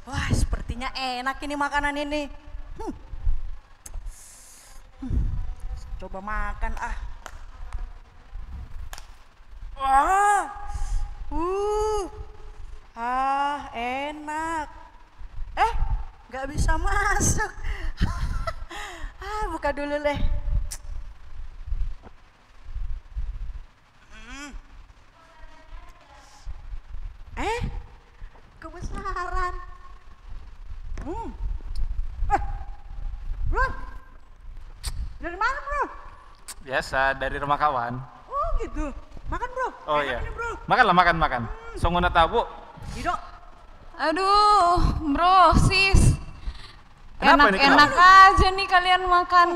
Wah, sepertinya enak ini makanan ini. Hmm. Coba makan ah. Wah. Enak. Nggak bisa masuk. Buka dulu deh. Kebesaran. Bro, dari mana bro? Biasa dari rumah kawan. Oh gitu. Makan bro. Oh Enak iya. ini, bro. Makanlah makan. Songona tabu. Tidak. Aduh, bro, sis. Kenapa ini, Enak-enak aja nih kalian makan.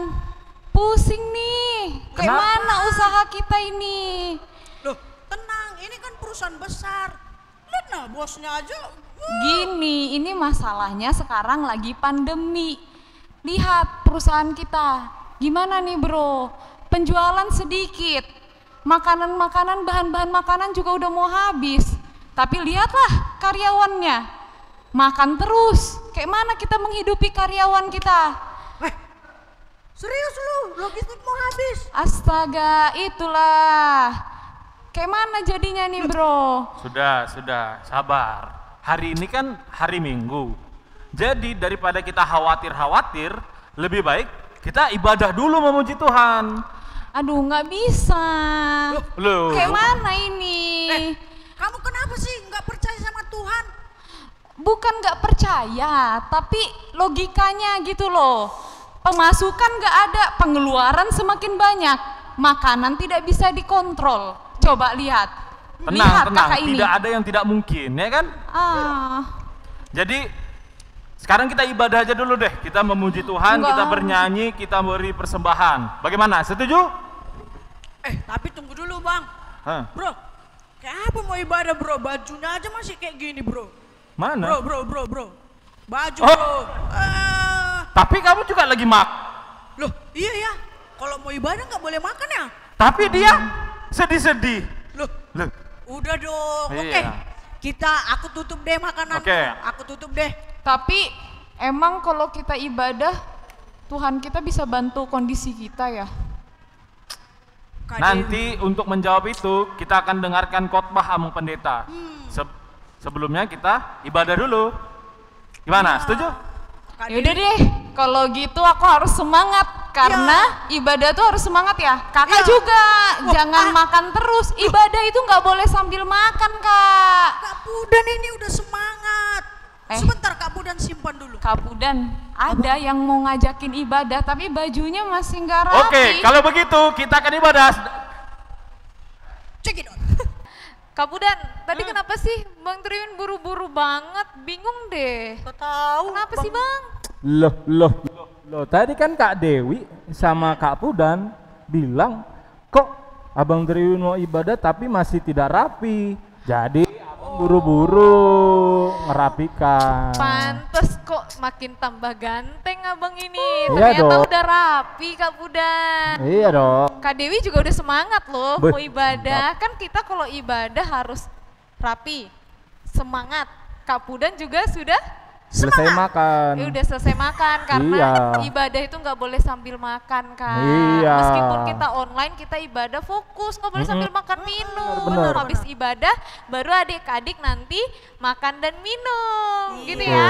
Pusing nih. Kayak Kenapa? mana usaha kita ini? Loh, tenang. Ini kan perusahaan besar. Lihat nah, bosnya aja. Gini, ini masalahnya sekarang lagi pandemi. Lihat perusahaan kita. Gimana nih bro? Penjualan sedikit. Makanan-makanan, bahan-bahan makanan juga udah mau habis. Tapi lihatlah karyawannya. Makan terus. Kayak mana kita menghidupi karyawan kita? Serius lu? Logistik mau habis. Astaga, itulah. Kayak mana jadinya nih bro? Sudah, sabar. Hari ini kan hari Minggu. Jadi daripada kita khawatir, lebih baik kita ibadah dulu memuji Tuhan. Aduh, nggak bisa. Loh. Kayak mana ini? Kamu kenapa sih nggak percaya sama Tuhan? Bukan nggak percaya, tapi logikanya gitu loh. Pemasukan nggak ada, pengeluaran semakin banyak. Makanan tidak bisa dikontrol. Coba lihat. Lihat Tenang, kakak ini. tidak ada yang tidak mungkin, ya kan? Jadi sekarang kita ibadah aja dulu deh. Kita memuji Tuhan, Enggak. kita bernyanyi, kita beri persembahan. Bagaimana? Setuju? Tapi tunggu dulu bang. Hah? Bro, kayak apa mau ibadah bro? Bajunya aja masih kayak gini bro. Mana? Bro. Baju Oh. bro. Tapi kamu juga lagi Loh, iya ya. Kalau mau ibadah nggak boleh makan ya? Tapi dia sedih-sedih. Loh, Loh. udah dong. Iya. Oke. Aku tutup deh makanan. Oke. Aku tutup deh. Tapi emang kalau kita ibadah, Tuhan kita bisa bantu kondisi kita ya? Kak Nanti untuk menjawab itu kita akan dengarkan khotbah Amung Pendeta. Sebelumnya kita ibadah dulu. Gimana? Setuju? Kak Yaudah Dewi. deh, kalau gitu aku harus semangat karena ibadah tuh harus semangat ya. Kakak Ya. juga jangan makan terus. Ibadah itu nggak boleh sambil makan kak. Kak Pudan ini udah semangat. Sebentar Kak Pudan simpan dulu. Kak Pudan, ada yang mau ngajakin ibadah tapi bajunya masih nggak rapi. Oke, kalau begitu kita akan ibadah. Check it out. Kak Pudan, tadi kenapa sih Bang Triwin buru-buru banget? Bingung deh. Gak tahu. Kenapa sih Bang? Loh, tadi kan Kak Dewi sama Kak Pudan bilang kok Abang Triwin mau ibadah tapi masih tidak rapi. Jadi Abang buru-buru ngerapikan. Pantes kok makin tambah ganteng abang ini. Iya Ternyata dong. udah rapi Kak Pudan. Iya dong. Kak Dewi juga udah semangat loh Beh, mau ibadah. Kan kita kalau ibadah harus rapi, semangat. Kak Pudan juga sudah Selesai makan. udah selesai makan karena Iya. ibadah itu nggak boleh sambil makan Kak. Iya. Meskipun kita online kita ibadah fokus, nggak boleh sambil makan minum. Bener. Habis ibadah baru adik-adik nanti makan dan minum gitu Iya. ya.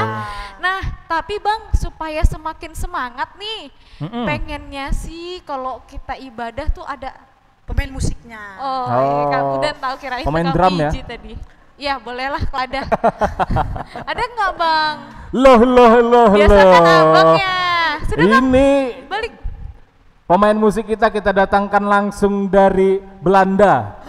Nah tapi Bang supaya semakin semangat nih, pengennya sih kalau kita ibadah tuh ada Pemain musiknya. iya, Kak Pudan tahu kirain Pemain tukang drum ya? pijit tadi. Ya bolehlah Klada. Ada nggak Bang? Loh. Biasa kan abangnya. Sudah Bang, Ini balik. pemain musik kita datangkan langsung dari Belanda.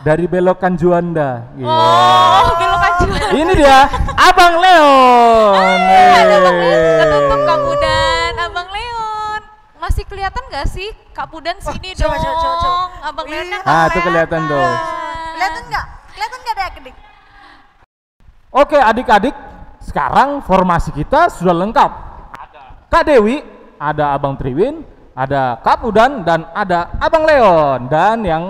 Dari belokan Juanda. Gitu. Oh, belokan juga. Ini dia, Abang Leon. Ada Bang Leon, ketutup Kak Pudan, Abang Leon. Masih kelihatan nggak sih Kak Pudan sini coba, dong? coba. Abang Leon kan Ah, itu kelihatan tuh. Kelihatan nggak? Kelihatan nggak deh adik? Oke adik-adik, sekarang formasi kita sudah lengkap. Ada Kak Dewi, ada Abang Triwin, ada Kak Pudan, dan ada Abang Leon. Dan yang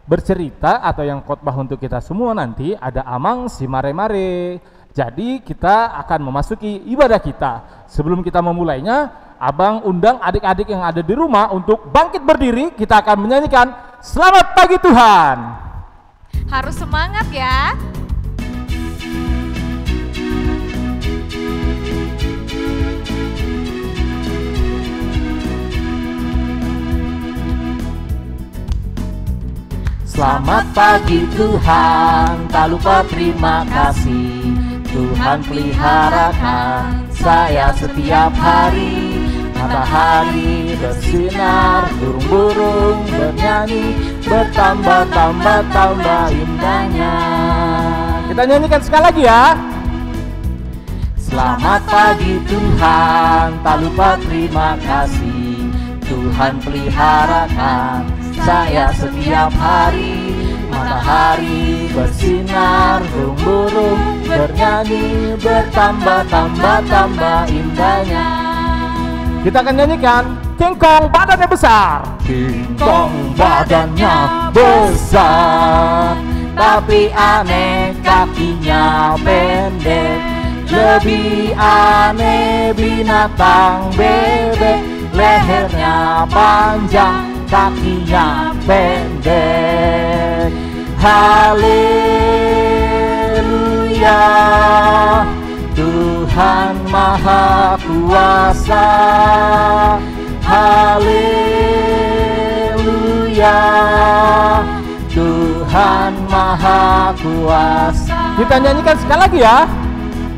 bercerita atau yang khotbah untuk kita semua nanti ada Amang si Mare-Mare. Jadi kita akan memasuki ibadah kita. Sebelum kita memulainya, Abang undang adik-adik yang ada di rumah untuk bangkit berdiri. Kita akan menyanyikan Selamat Pagi Tuhan. Harus semangat ya. Selamat pagi Tuhan, tak lupa terima kasih. Tuhan peliharakan saya setiap hari. Matahari bersinar, burung-burung bernyanyi, bertambah-tambah indahnya. Kita nyanyikan sekali lagi ya. Selamat pagi Tuhan, tak lupa terima kasih. Tuhan peliharakan saya setiap hari. Matahari bersinar, burung-burung bernyanyi, bertambah-tambah indahnya. Kita akan nyanyikan King Kong badannya besar. King Kong badannya besar, tapi aneh kakinya pendek. Lebih aneh binatang bebek, lehernya panjang, kakinya pendek. Haleluya, Tuhan Maha Kuasa. Haleluya, Tuhan Maha Kuasa. Kita nyanyikan sekali lagi ya.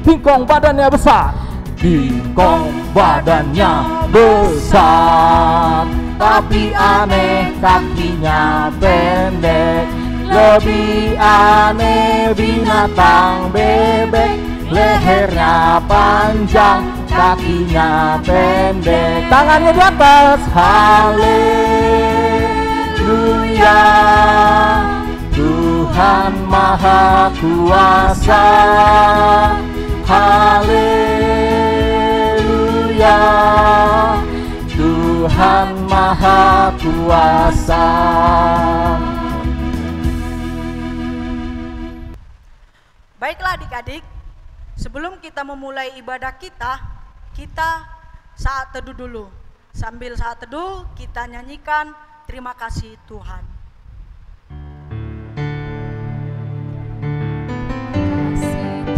Bingkong badannya besar, bingkong badannya besar, tapi aneh kakinya pendek. Lebih aneh binatang bebek, lehernya panjang, kakinya pendek. Tangannya di atas. Haleluya, Tuhan Maha Kuasa. Haleluya, Tuhan Maha Kuasa. Baiklah adik-adik, sebelum kita memulai ibadah kita saat teduh dulu. Sambil saat teduh, kita nyanyikan terima kasih Tuhan.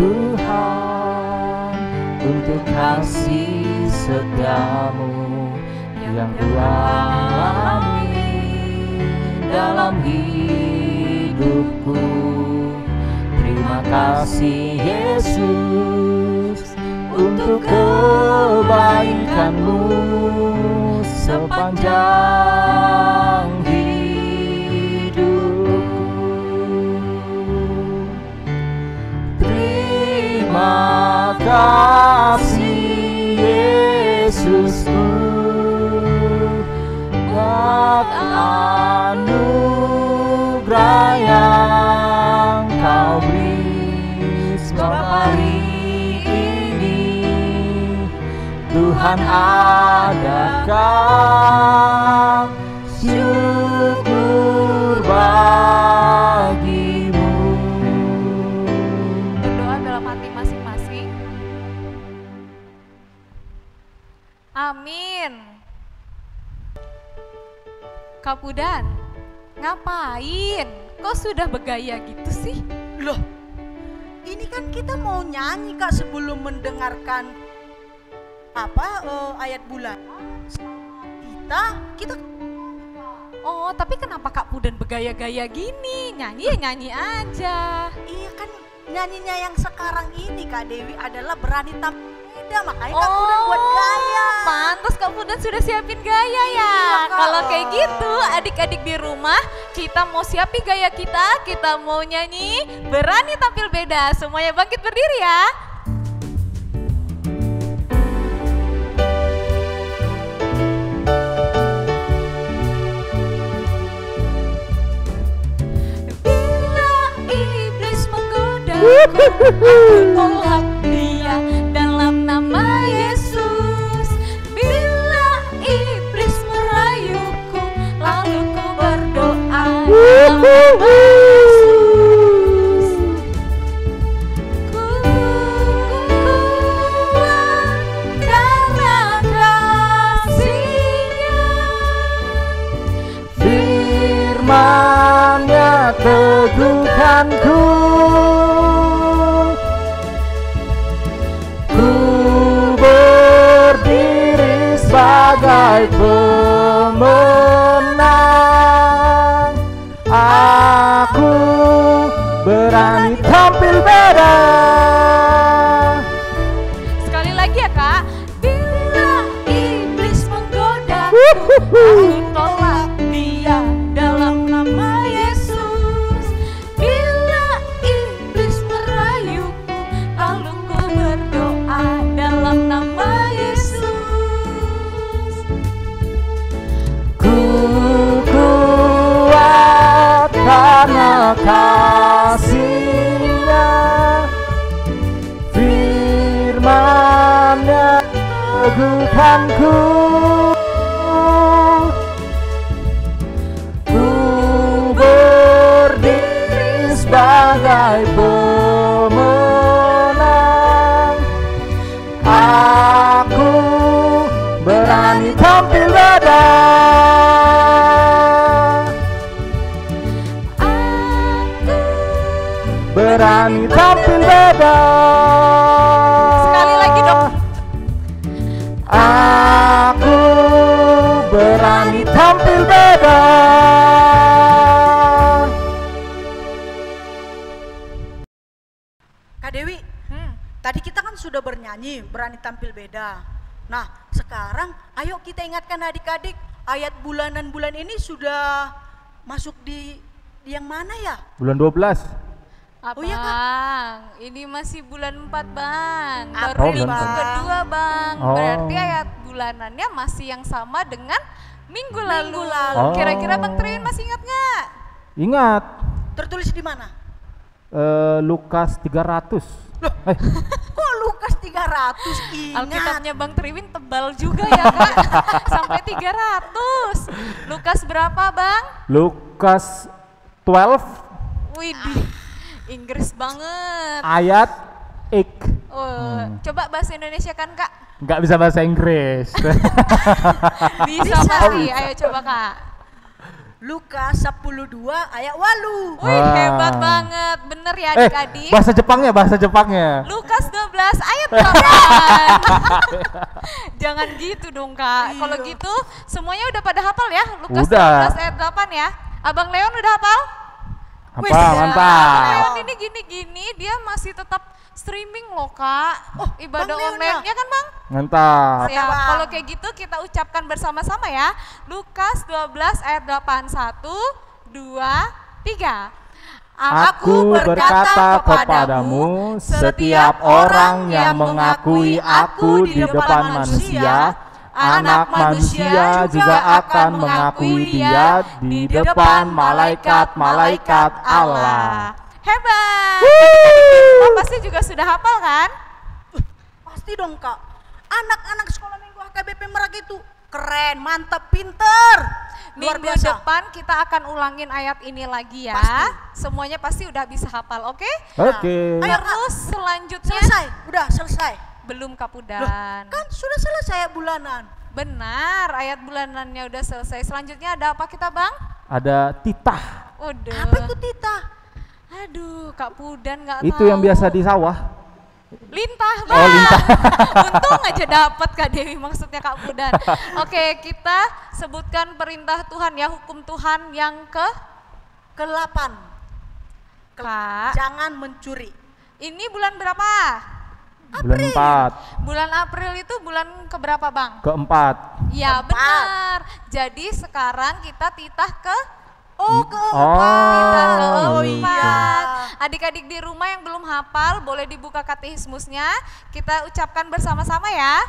Tuhan, untuk kasih setiamu yang kualami dalam hidupku. Terima kasih Yesus untuk kebaikan-Mu sepanjang hidupku. Terima kasih Yesusku buat anugerah yang Kau beri setiap hari ini. Tuhan adakan syukur bagimu. Berdoa dalam hati masing-masing. Amin. Kak Pudan, ngapain? Kok sudah bergaya gitu sih? Loh, ini kan kita mau nyanyi Kak sebelum mendengarkan ayat bulan. Kita Oh, tapi kenapa Kak Pudan bergaya-gaya gini? Nyanyi ya nyanyi aja. iya kan nyanyinya yang sekarang ini Kak Dewi adalah berani tampil beda, makanya Kak Pudan buat gaya. Pantas Kak Pudan sudah siapin gaya ya. Iya, Kak. Kalau kayak gitu, adik-adik di rumah, kita mau siapin gaya kita mau nyanyi berani tampil beda. Semuanya bangkit berdiri ya. Aku tolak dia dalam nama Yesus. Bila iblis merayuku, lalu ku berdoa dalam nama Yesus. Ku sebagai pemenang. Aku berani tampil beda. Sekali lagi ya Kak. Bila iblis menggoda, aku tolak dia dalam nama Yesus. Bila iblis merayuku, lalu ku berdoa dalam nama Yesus. Ku kuat karena kasih-Nya, firman-Nya teguhkanku. Ku berdiri sebagai pemenang. Aku berani tampil beda. Berani tampil beda. Sekali lagi dong. Aku berani tampil beda. Kak Dewi, tadi kita kan sudah bernyanyi, berani tampil beda. Nah, sekarang ayo kita ingatkan adik-adik, ayat bulanan-bulan ini sudah masuk di yang mana ya? Bulan 12. Abang, Oh iya, ini masih bulan 4 Bang. April, Baru minggu Bang. kedua Bang. Oh. Berarti ayat bulanannya masih yang sama dengan minggu lalu. Oh. Kira-kira Bang Triwin masih ingat nggak? Ingat Tertulis di mana? Lukas 300. Kok Lukas 300 ingat? Alkitabnya Bang Triwin tebal juga ya Kak. Sampai 300. Lukas berapa Bang? Lukas 12 Widih, Inggris banget. ayat ik. Coba bahasa Indonesia kan Kak? Nggak bisa bahasa Inggris. Bisa pasti, ayo coba Kak. Lukas 12 ayat 8. Wih, Wah. hebat banget, bener ya adik-adik. bahasa Jepangnya. Lukas 12 ayat 8. Jangan gitu dong Kak. Kalau gitu semuanya udah pada hafal ya? Lukas Udah. 12 ayat 8 ya. Abang Leon udah hafal? Apa? Wih, sudah. Mantap. Leon ini gini-gini dia masih tetap streaming loh Kak. Ibadah Bang Leon online-nya kan Bang? Mantap. Siap. Bang. Kalau kayak gitu kita ucapkan bersama-sama ya. Lukas 12 ayat 8. 1, 2, 3. Aku berkata kepadamu, setiap orang yang mengakui aku di depan manusia, Anak Manusia juga akan mengakui dia di depan malaikat-malaikat Allah. Hebat. Adik-adik pasti juga sudah hafal kan? Pasti dong Kak. Anak-anak sekolah minggu HKBP Merak itu keren, mantap, pinter. Luar Minggu biasa. depan kita akan ulangin ayat ini lagi ya. Pasti. Semuanya pasti udah bisa hafal, oke? Oke. Ayo, Kak. Terus selanjutnya Selesai, udah selesai. belum Loh, Kapudan. kan sudah selesai bulanan. Benar, ayat bulanannya udah selesai. Selanjutnya ada apa kita Bang? Ada titah. Udah. Apa itu Tita? Aduh, Kak Pudan nggak tahu. Itu yang biasa di sawah. Lintah, Bang. Oh, lintah. Untung aja dapat Kak Dewi maksudnya Kak Pudan. Oke, kita sebutkan perintah Tuhan ya, hukum Tuhan yang Ke-8. Kak. Jangan mencuri. Ini bulan berapa? Bulan 4. Bulan April itu bulan keberapa Bang? Keempat. Ya Keempat. benar. Jadi sekarang kita titah ke Keempat. keempat. iya. Adik-adik di rumah yang belum hafal boleh dibuka katekismusnya. Kita ucapkan bersama-sama ya.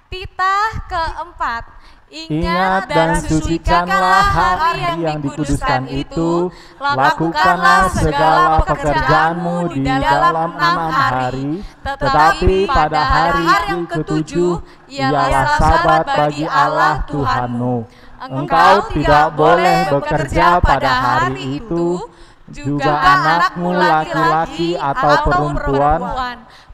Titah keempat. Ingat dan sucikanlah hari yang dikuduskan itu, lakukanlah segala pekerjaanmu di dalam 6 hari, tetapi pada hari yang ketujuh ialah sabat bagi Allah Tuhanmu. Engkau tidak boleh bekerja pada hari itu, juga anakmu laki-laki atau perempuan,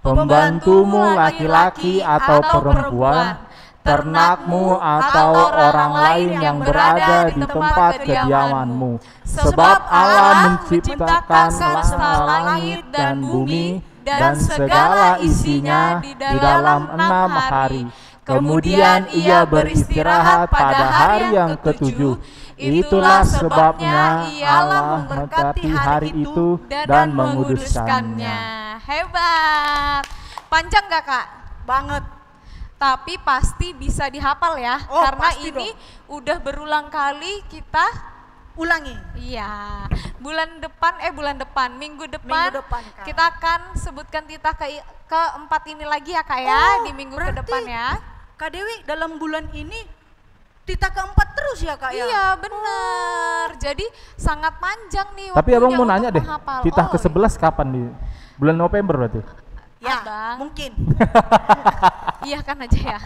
pembantumu laki-laki atau perempuan, ternakmu atau orang lain yang berada di tempat kediamanmu. Sebab Allah menciptakan langit dan bumi dan segala isinya di dalam 6 hari. Kemudian ia beristirahat pada hari yang ketujuh. Itulah sebabnya Allah memberkati hari itu dan menguduskannya. Hebat. Panjang gak Kak? Banget. Tapi pasti bisa dihafal ya, Oh, karena pasti ini udah berulang kali kita. Ulangi. Iya, bulan depan, minggu depan, Minggu depan, Kak. kita akan sebutkan titah keempat ini lagi ya Kak ya, Oh, di minggu berarti ke depan ya. Kak Dewi dalam bulan ini titah keempat terus ya Kak ya? Iya bener, jadi sangat panjang nih Tapi abang waktunya mau untuk nanya deh, menghafal. titah Oh, ke-11 kapan di bulan November berarti? Ya, Abang. mungkin. iya kan aja ya.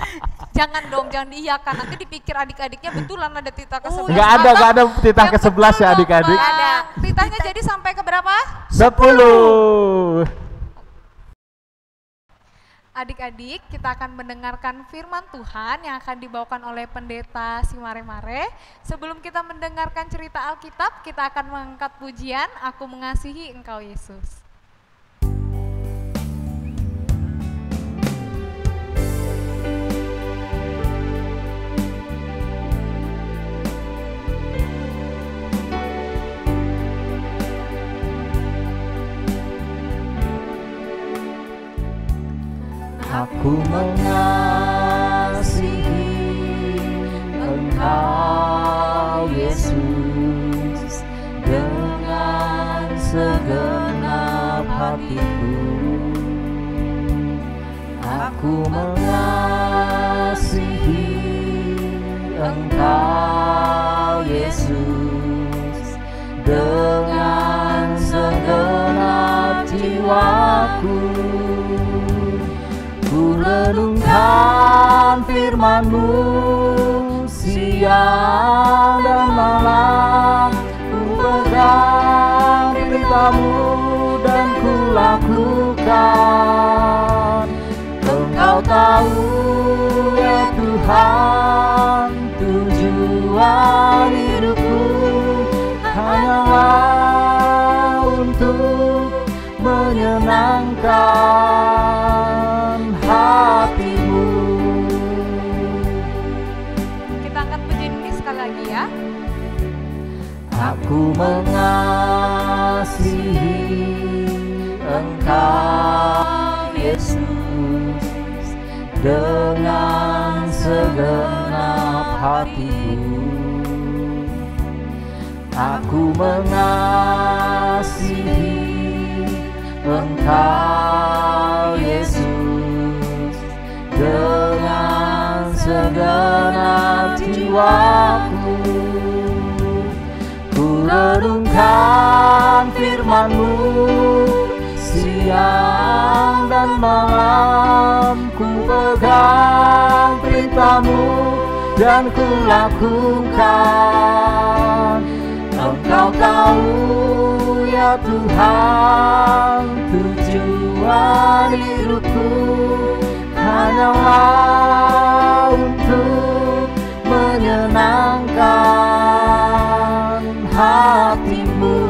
Jangan dong, jangan diiyakan. Nanti dipikir adik-adiknya betulan ada titah ke-11. Nggak ada titah ke-11 ya adik-adik. Ada. Titahnya jadi sampai ke berapa? 10. Adik-adik, kita akan mendengarkan firman Tuhan yang akan dibawakan oleh pendeta Simare-Mare. Sebelum kita mendengarkan cerita Alkitab, kita akan mengangkat pujian, Aku Mengasihi Engkau Yesus. Aku mengasihi Engkau Yesus dengan segenap hatiku. Aku mengasihi Engkau Yesus dengan segenap jiwaku. Ku renungkan firman-Mu siang dan malam, ku pegang perintah-Mu dan ku lakukan. Engkau tahu ya Tuhan, tujuan hidupku hanyalah untuk menyenangkan hati-Mu. Kita angkat pujian ini sekali lagi ya. Aku mengasihi Engkau Yesus dengan segenap hatiku. Aku mengasihi Engkau Yesus dengan segenap jiwaku. Ku renungkan firman-Mu siang dan malam, ku pegang perintah-Mu dan ku lakukan. Engkau tahu ya Tuhan, tujuan hidupku hanyalah untuk menyenangkan hati-Mu.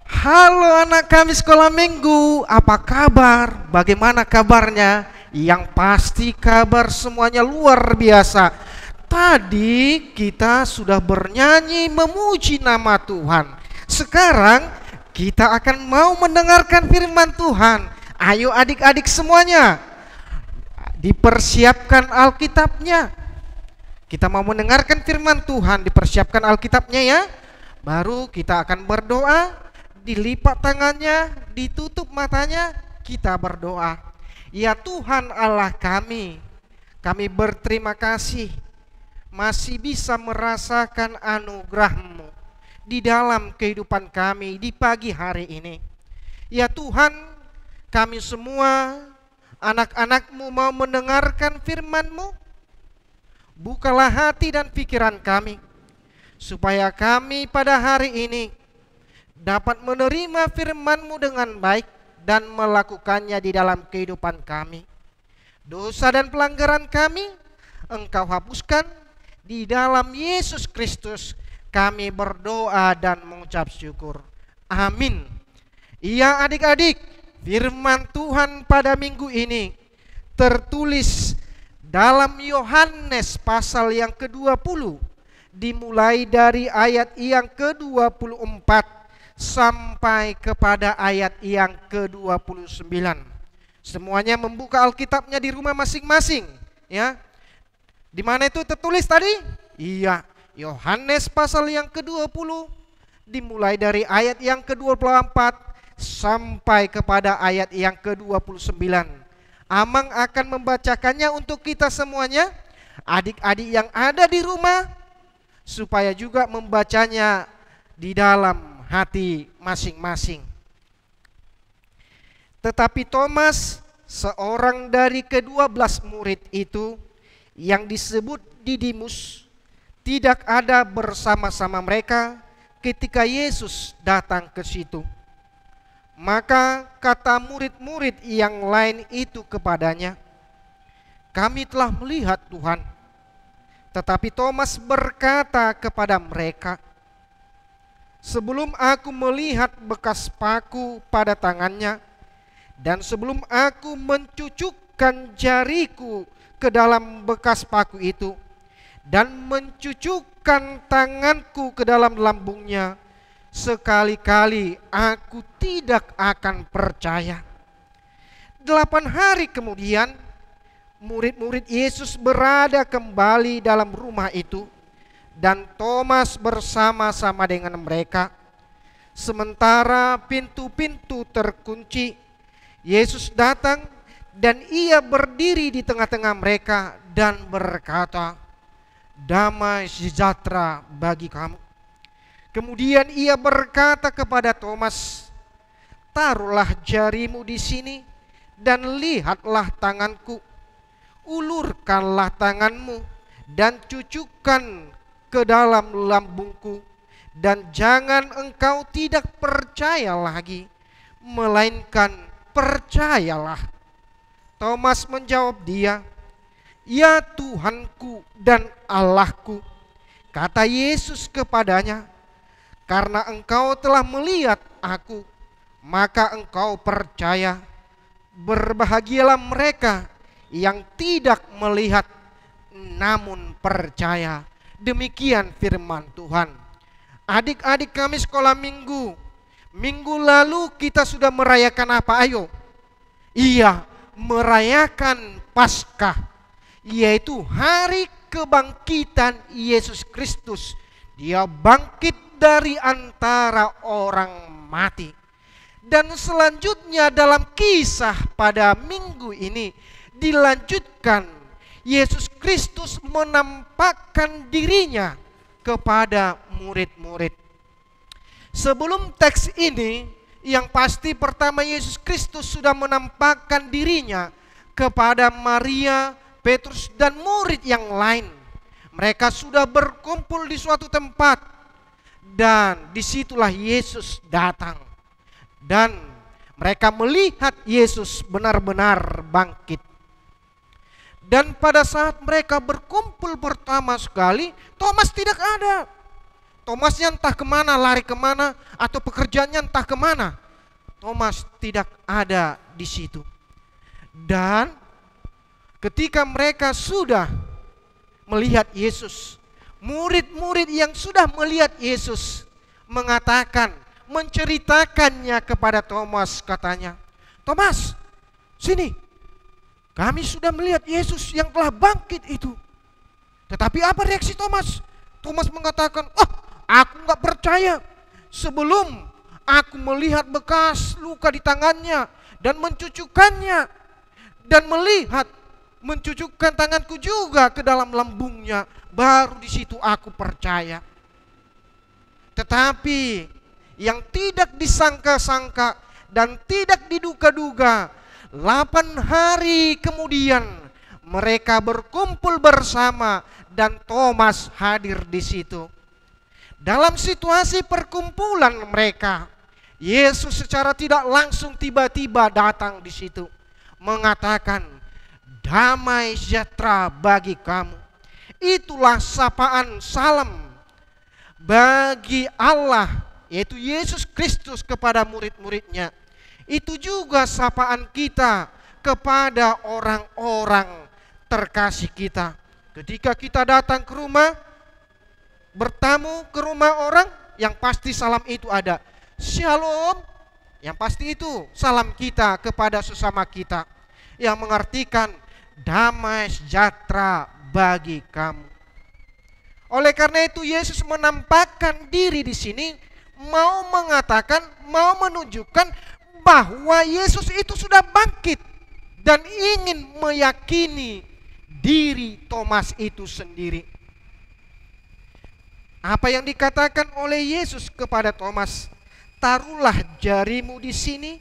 Halo anak kami sekolah minggu, apa kabar? Bagaimana kabarnya? Yang pasti kabar semuanya luar biasa. Tadi kita sudah bernyanyi memuji nama Tuhan. Sekarang kita akan mau mendengarkan firman Tuhan. Ayo adik-adik semuanya, dipersiapkan Alkitabnya. Kita mau mendengarkan firman Tuhan, dipersiapkan Alkitabnya ya. Baru kita akan berdoa, dilipat tangannya, ditutup matanya, kita berdoa. Ya Tuhan Allah kami berterima kasih masih bisa merasakan anugerah-Mu di dalam kehidupan kami di pagi hari ini. Ya Tuhan, kami semua anak-anak-Mu mau mendengarkan firman-Mu. Bukalah hati dan pikiran kami, supaya kami pada hari ini dapat menerima firman-Mu dengan baik dan melakukannya di dalam kehidupan kami. Dosa dan pelanggaran kami Engkau hapuskan. Di dalam Yesus Kristus kami berdoa dan mengucap syukur. Amin. Ya adik-adik, firman Tuhan pada minggu ini tertulis dalam Yohanes pasal yang ke-20, dimulai dari ayat yang ke-24 sampai kepada ayat yang ke-29. Semuanya membuka Alkitabnya di rumah masing-masing, ya. Di mana itu tertulis tadi? Iya, Yohanes pasal yang ke-20 dimulai dari ayat yang ke-24 sampai kepada ayat yang ke-29. Amang akan membacakannya untuk kita semuanya, adik-adik yang ada di rumah, supaya juga membacanya di dalam hati masing-masing. Tetapi Thomas, seorang dari ke-12 murid itu, yang disebut Didimus, tidak ada bersama-sama mereka ketika Yesus datang ke situ. Maka kata murid-murid yang lain itu kepadanya, "Kami telah melihat Tuhan." Tetapi Thomas berkata kepada mereka, "Sebelum aku melihat bekas paku pada tangannya, dan sebelum aku mencucukkan jariku ke dalam bekas paku itu, dan mencucukkan tanganku ke dalam lambungnya, sekali-kali aku tidak akan percaya." 8 hari kemudian, murid-murid Yesus berada kembali dalam rumah itu, dan Thomas bersama-sama dengan mereka. Sementara pintu-pintu terkunci, Yesus datang dan ia berdiri di tengah-tengah mereka dan berkata, "Damai sejahtera bagi kamu." Kemudian ia berkata kepada Thomas, "Taruhlah jarimu di sini dan lihatlah tanganku. Ulurkanlah tanganmu dan cucukkan ke dalam lambungku, dan jangan engkau tidak percaya lagi, melainkan percayalah." Thomas menjawab dia, "Ya Tuhanku dan Allahku." Kata Yesus kepadanya, "Karena engkau telah melihat aku, maka engkau percaya. Berbahagialah mereka yang tidak melihat namun percaya." Demikian firman Tuhan. Adik-adik kami sekolah minggu, minggu lalu kita sudah merayakan apa? Ayo. Iya, merayakan Paskah, yaitu hari kebangkitan Yesus Kristus. Dia bangkit dari antara orang mati. Dan selanjutnya dalam kisah pada minggu ini dilanjutkan, Yesus Kristus menampakkan dirinya kepada murid-murid. Sebelum teks ini, yang pasti pertama Yesus Kristus sudah menampakkan dirinya kepada Maria, Petrus dan murid yang lain. Mereka sudah berkumpul di suatu tempat, dan disitulah Yesus datang. Dan mereka melihat Yesus benar-benar bangkit. Dan pada saat mereka berkumpul pertama sekali, Thomas tidak ada. Thomasnya entah kemana, lari kemana, atau pekerjaannya entah kemana. Thomas tidak ada di situ. Dan ketika mereka sudah melihat Yesus, murid-murid yang sudah melihat Yesus mengatakan, menceritakannya kepada Thomas, katanya, "Thomas, sini, kami sudah melihat Yesus yang telah bangkit itu." Tetapi apa reaksi Thomas? Thomas mengatakan, "Aku nggak percaya sebelum aku melihat bekas luka di tangannya dan mencucukkannya, dan melihat mencucukkan tanganku juga ke dalam lambungnya, baru di situ aku percaya." Tetapi yang tidak disangka-sangka dan tidak diduga-duga, 8 hari kemudian mereka berkumpul bersama dan Thomas hadir di situ. Dalam situasi perkumpulan mereka, Yesus secara tidak langsung tiba-tiba datang di situ, mengatakan, "Damai sejahtera bagi kamu." Itulah sapaan salam bagi Allah yaitu Yesus Kristus kepada murid-muridnya. Itu juga sapaan kita kepada orang-orang terkasih kita. Ketika kita datang ke rumah, bertamu ke rumah orang, yang pasti salam itu ada. Shalom, yang pasti itu salam kita kepada sesama kita, yang mengartikan damai sejahtera bagi kamu. Oleh karena itu Yesus menampakkan diri di sini, mau mengatakan, mau menunjukkan bahwa Yesus itu sudah bangkit dan ingin meyakini diri Thomas itu sendiri. Apa yang dikatakan oleh Yesus kepada Thomas? Taruhlah jarimu di sini,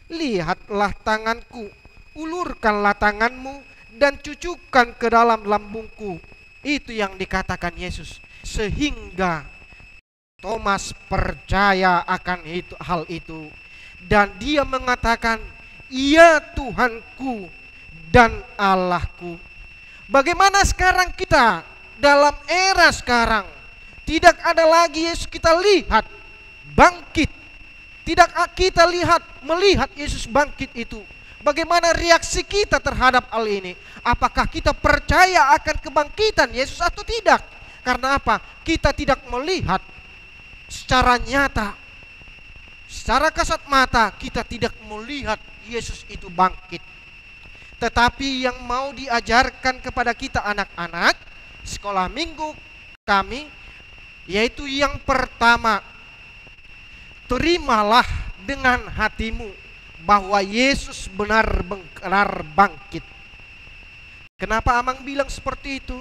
lihatlah tanganku, ulurkanlah tanganmu dan cucukkan ke dalam lambungku. Itu yang dikatakan Yesus, sehingga Thomas percaya akan hal itu, dan dia mengatakan, "Ya Tuhanku dan Allahku." Bagaimana sekarang kita dalam era sekarang? Tidak ada lagi Yesus kita lihat bangkit. Tidak kita melihat Yesus bangkit itu. Bagaimana reaksi kita terhadap hal ini? Apakah kita percaya akan kebangkitan Yesus atau tidak? Karena apa? Kita tidak melihat secara nyata, secara kasat mata kita tidak melihat Yesus itu bangkit. Tetapi yang mau diajarkan kepada kita anak-anak sekolah minggu kami, yaitu yang pertama, terimalah dengan hatimu bahwa Yesus benar-benar bangkit. Kenapa Amang bilang seperti itu?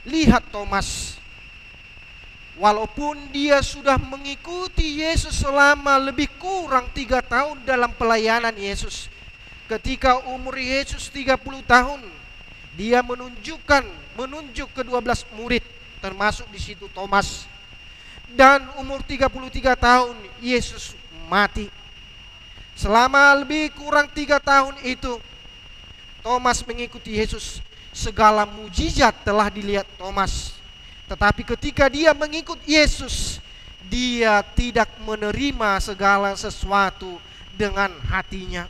Lihat Thomas, walaupun dia sudah mengikuti Yesus selama lebih kurang 3 tahun dalam pelayanan Yesus, ketika umur Yesus 30 tahun, dia menunjuk ke-12 murid, termasuk di situ Thomas. Dan umur 33 tahun Yesus mati. Selama lebih kurang 3 tahun itu Thomas mengikuti Yesus. Segala mujizat telah dilihat Thomas. Tetapi ketika dia mengikut Yesus, dia tidak menerima segala sesuatu dengan hatinya.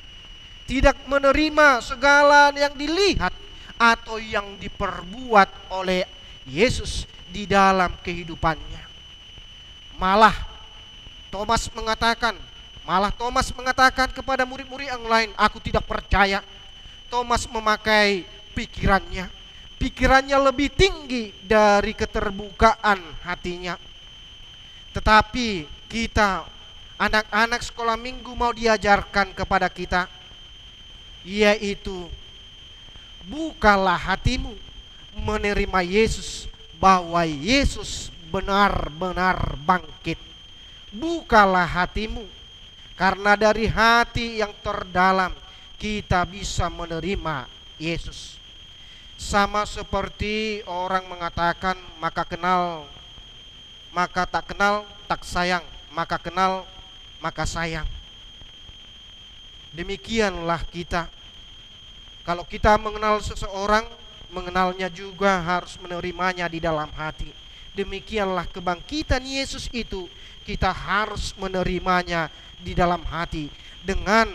Tidak menerima segala yang dilihat atau yang diperbuat oleh Yesus di dalam kehidupannya. Malah Thomas mengatakan kepada murid-murid yang lain, "Aku tidak percaya." Thomas memakai pikirannya lebih tinggi dari keterbukaan hatinya. Tetapi kita, anak-anak sekolah minggu, mau diajarkan kepada kita, yaitu bukalah hatimu menerima Yesus, bahwa Yesus benar-benar bangkit. Bukalah hatimu, karena dari hati yang terdalam kita bisa menerima Yesus. Sama seperti orang mengatakan, maka tak kenal tak sayang, maka kenal maka sayang. Demikianlah kita. Kalau kita mengenal seseorang, mengenalnya juga harus menerimanya di dalam hati. Demikianlah kebangkitan Yesus itu, kita harus menerimanya di dalam hati dengan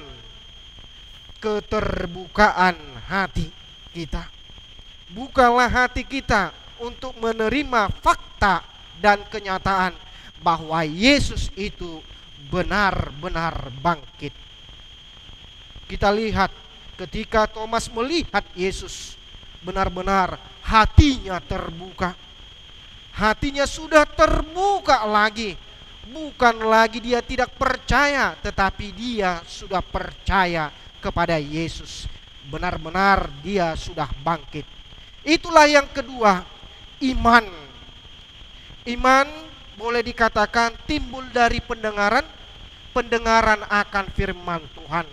keterbukaan hati kita. Bukalah hati kita untuk menerima fakta dan kenyataan bahwa Yesus itu benar-benar bangkit. Kita lihat ketika Thomas melihat Yesus, benar-benar hatinya terbuka. Hatinya sudah terbuka lagi. Bukan lagi dia tidak percaya, tetapi dia sudah percaya kepada Yesus. Benar-benar dia sudah bangkit. Itulah yang kedua, iman. Iman boleh dikatakan timbul dari pendengaran akan firman Tuhan.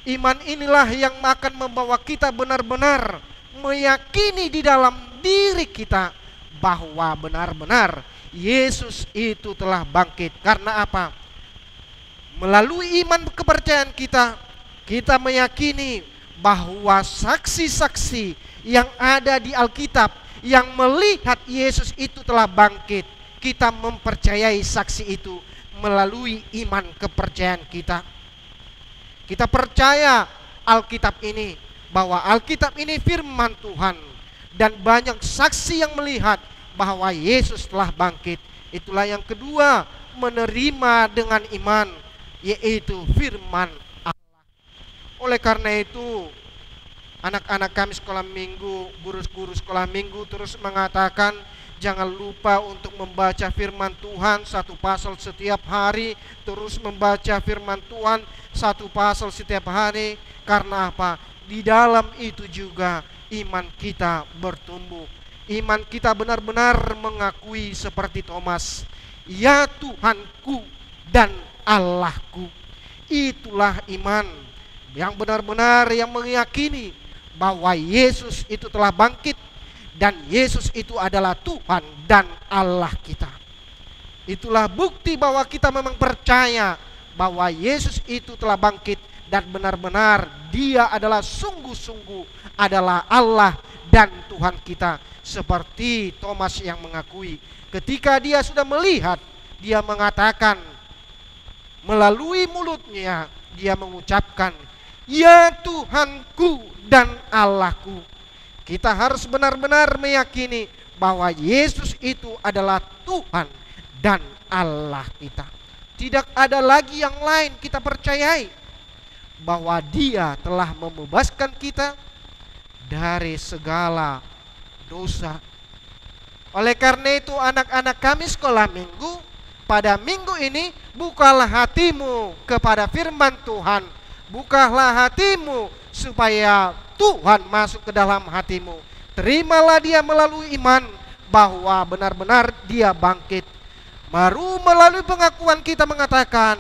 Iman inilah yang akan membawa kita benar-benar meyakini di dalam diri kita bahwa benar-benar Yesus itu telah bangkit. Karena apa? Melalui iman kepercayaan kita, kita meyakini bahwa saksi-saksi yang ada di Alkitab yang melihat Yesus itu telah bangkit, kita mempercayai saksi itu, melalui iman kepercayaan kita. Kita percaya Alkitab ini, bahwa Alkitab ini firman Tuhan, dan banyak saksi yang melihat bahwa Yesus telah bangkit. Itulah yang kedua, menerima dengan iman, yaitu firman Allah. Oleh karena itu, anak-anak kami sekolah minggu, guru-guru sekolah minggu terus mengatakan, jangan lupa untuk membaca firman Tuhan satu pasal setiap hari. Terus membaca firman Tuhan satu pasal setiap hari. Karena apa? Di dalam itu juga iman kita bertumbuh. Iman kita benar-benar mengakui seperti Thomas, ya Tuhanku dan Allahku. Itulah iman yang benar-benar yang meyakini bahwa Yesus itu telah bangkit, dan Yesus itu adalah Tuhan dan Allah kita. Itulah bukti bahwa kita memang percaya bahwa Yesus itu telah bangkit, dan benar-benar Dia adalah sungguh-sungguh adalah Allah dan Tuhan kita. Seperti Thomas yang mengakui, ketika dia sudah melihat, dia mengatakan melalui mulutnya, dia mengucapkan, ya Tuhanku dan Allahku. Kita harus benar-benar meyakini bahwa Yesus itu adalah Tuhan dan Allah kita. Tidak ada lagi yang lain kita percayai, bahwa Dia telah membebaskan kita dari segala dosa. Oleh karena itu, anak-anak kami sekolah minggu, pada minggu ini bukalah hatimu kepada firman Tuhan. Bukalah hatimu supaya Tuhan masuk ke dalam hatimu. Terimalah Dia melalui iman bahwa benar-benar Dia bangkit. Baru melalui pengakuan kita mengatakan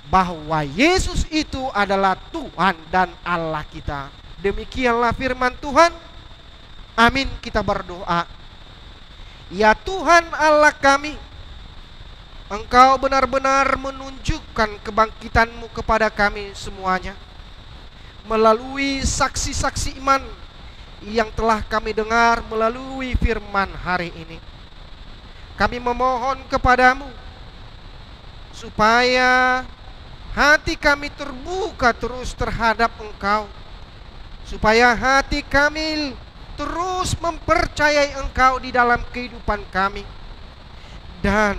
bahwa Yesus itu adalah Tuhan dan Allah kita. Demikianlah firman Tuhan. Amin, kita berdoa. Ya Tuhan Allah kami, Engkau benar-benar menunjukkan kebangkitan-Mu kepada kami semuanya melalui saksi-saksi iman yang telah kami dengar melalui firman hari ini. Kami memohon kepadamu supaya hati kami terbuka terus terhadap Engkau, supaya hati kami terus mempercayai Engkau di dalam kehidupan kami, dan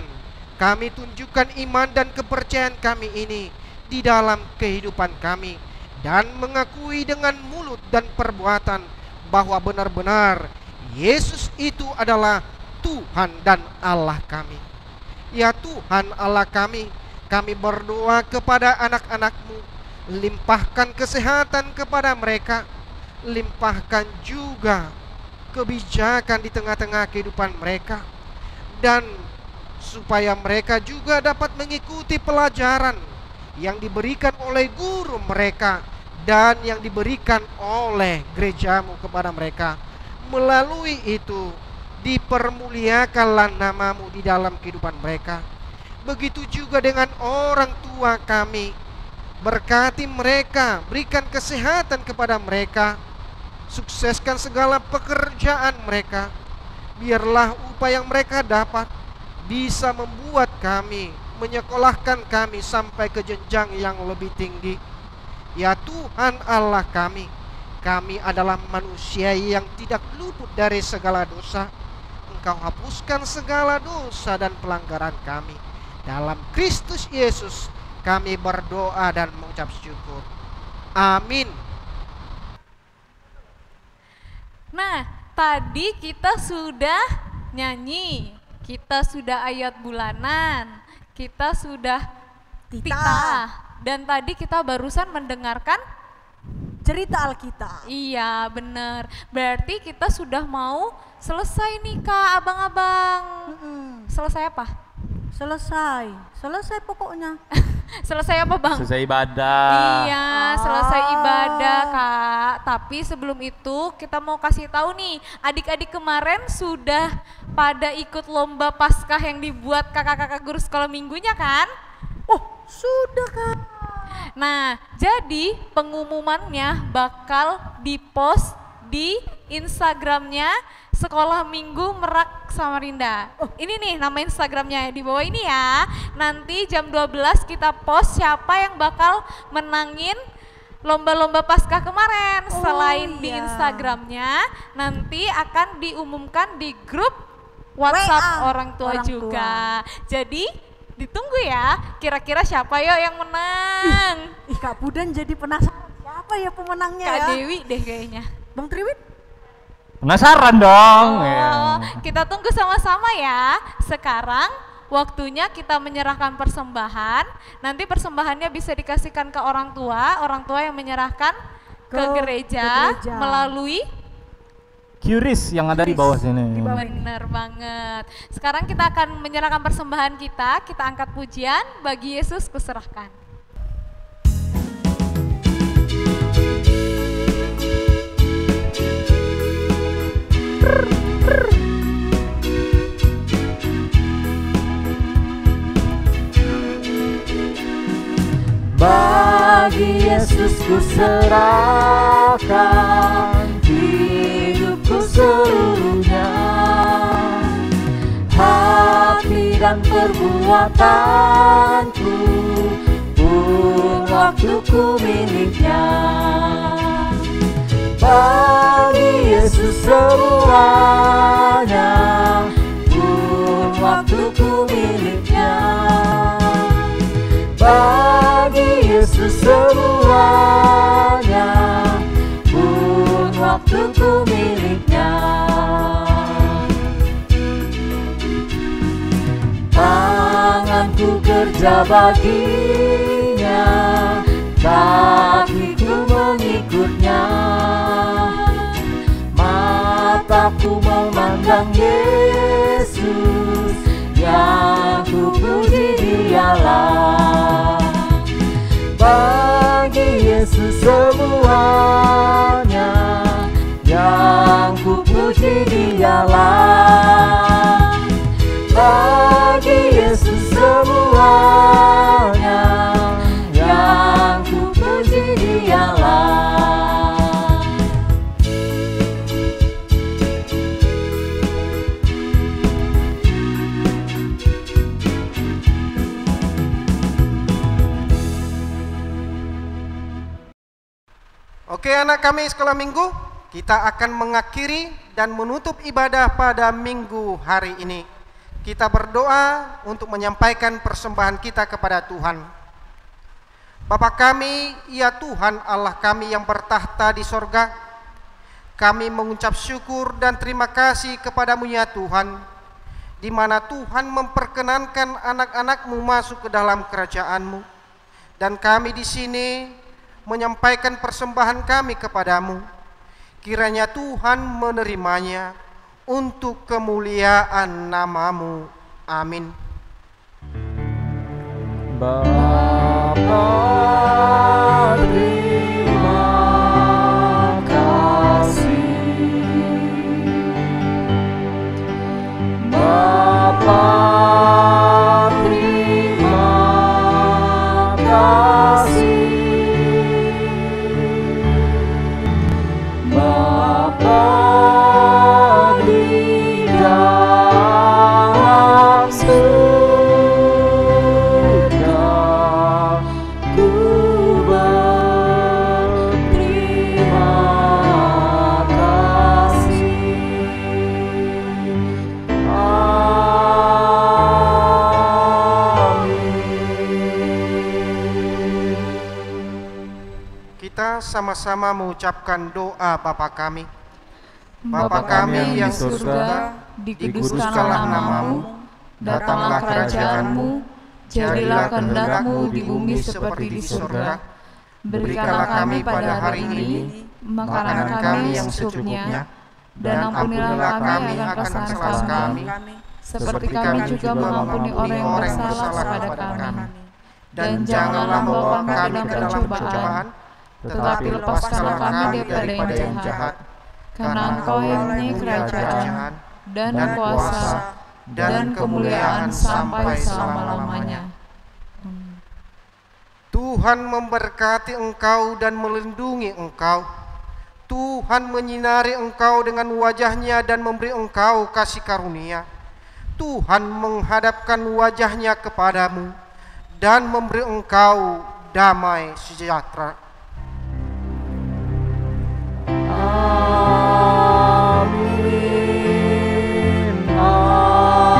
kami tunjukkan iman dan kepercayaan kami ini di dalam kehidupan kami, dan mengakui dengan mulut dan perbuatan bahwa benar-benar Yesus itu adalah Tuhan dan Allah kami. Ya Tuhan Allah kami berdoa kepada anak-anak-Mu, limpahkan kesehatan kepada mereka, limpahkan juga kebijakan di tengah-tengah kehidupan mereka, dan supaya mereka juga dapat mengikuti pelajaran yang diberikan oleh guru mereka dan yang diberikan oleh gereja-Mu kepada mereka. Melalui itu dipermuliakanlah nama-Mu di dalam kehidupan mereka. Begitu juga dengan orang tua kami, berkati mereka, berikan kesehatan kepada mereka, sukseskan segala pekerjaan mereka. Biarlah upaya yang mereka dapat bisa membuat kami, menyekolahkan kami sampai ke jenjang yang lebih tinggi. Ya Tuhan Allah kami adalah manusia yang tidak luput dari segala dosa. Engkau hapuskan segala dosa dan pelanggaran kami. Dalam Kristus Yesus kami berdoa dan mengucap syukur. Amin. Nah, tadi kita sudah nyanyi, kita sudah ayat bulanan, kita sudah titah, dan tadi kita barusan mendengarkan cerita Alkitab. Iya, benar. Berarti kita sudah mau selesai nih Kak, abang-abang. Selesai apa? Selesai pokoknya. Selesai apa Bang? Selesai ibadah. Iya, selesai ibadah Kak. Tapi sebelum itu kita mau kasih tahu nih, adik-adik kemarin sudah pada ikut lomba Paskah yang dibuat kakak-kakak guru sekolah minggunya kan? Oh, sudah Kak. Nah, jadi pengumumannya bakal dipost di Instagramnya Sekolah Minggu Merak Samarinda. Ini nih nama Instagramnya di bawah ini ya. Nanti jam 12 kita post siapa yang bakal menangin lomba-lomba Paskah kemarin. Selain di Instagramnya, nanti akan diumumkan di grup WhatsApp WA orang tua orang juga. Jadi ditunggu ya, kira-kira siapa yo yang menang? Ih, Kak Pudan jadi penasaran siapa ya pemenangnya Kak ya? Dewi deh kayaknya. Bang Triwin? Penasaran dong. Ya. Oh, kita tunggu sama-sama ya. Sekarang waktunya kita menyerahkan persembahan. Nanti persembahannya bisa dikasihkan ke orang tua yang menyerahkan ke gereja gereja. melalui QRIS yang ada di bawah sini. bener banget. Sekarang kita akan menyerahkan persembahan kita angkat pujian, bagi Yesus kuserahkan. Bagi Yesus ku serahkan hidupku seluruhnya, hati dan perbuatanku pun waktuku miliknya. Bagi Yesus semuanya pun waktuku miliknya. Bagi Yesus semuanya pun waktuku miliknya. Tanganku kerja baginya, kakiku mengikutnya, mataku memandang Yesus, yang ku puji Dialah. Bagi Yesus semuanya, yang ku puji Dialah. Bagi Yesus semuanya, yang ku puji Dialah. Oke anak kami sekolah minggu, kita akan mengakhiri dan menutup ibadah pada minggu hari ini. Kita berdoa untuk menyampaikan persembahan kita kepada Tuhan. Bapa kami, ya Tuhan Allah kami yang bertahta di sorga, kami mengucap syukur dan terima kasih kepadamu ya Tuhan, di mana Tuhan memperkenankan anak-anak-Mu masuk ke dalam kerajaan-Mu. Dan kami di sini menyampaikan persembahan kami kepadamu. Kiranya Tuhan menerimanya untuk kemuliaan nama-Mu. Amin. Bapa, terima kasih. Bapa, terima kasih. Bapa di dalam surga, ku berterima kasih. Amin. Kita sama-sama mengucapkan doa Bapa kami. Bapa kami yang di surga, dikuduskanlah namamu, datanglah kerajaan-Mu, jadilah kehendak-Mu di bumi seperti di surga. Berikanlah kami pada hari ini makanan kami yang secukupnya, dan ampunilah kami akan kesalahan kami, seperti kami juga mengampuni orang yang bersalah kepada kami. Dan janganlah membawa kami ke dalam pencobaan, tetapi lepaskanlah kami daripada yang jahat. Karena Engkau yang mempunyai kerajaan dan kuasa dan kemuliaan sampai selama-lamanya. Tuhan memberkati engkau dan melindungi engkau. Tuhan menyinari engkau dengan wajah-Nya dan memberi engkau kasih karunia. Tuhan menghadapkan wajah-Nya kepadamu dan memberi engkau damai sejahtera. Amin. Amin.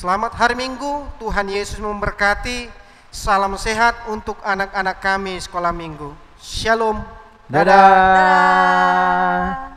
Selamat hari Minggu, Tuhan Yesus memberkati. Salam sehat untuk anak-anak kami sekolah minggu. Shalom. Dadah. Dadah.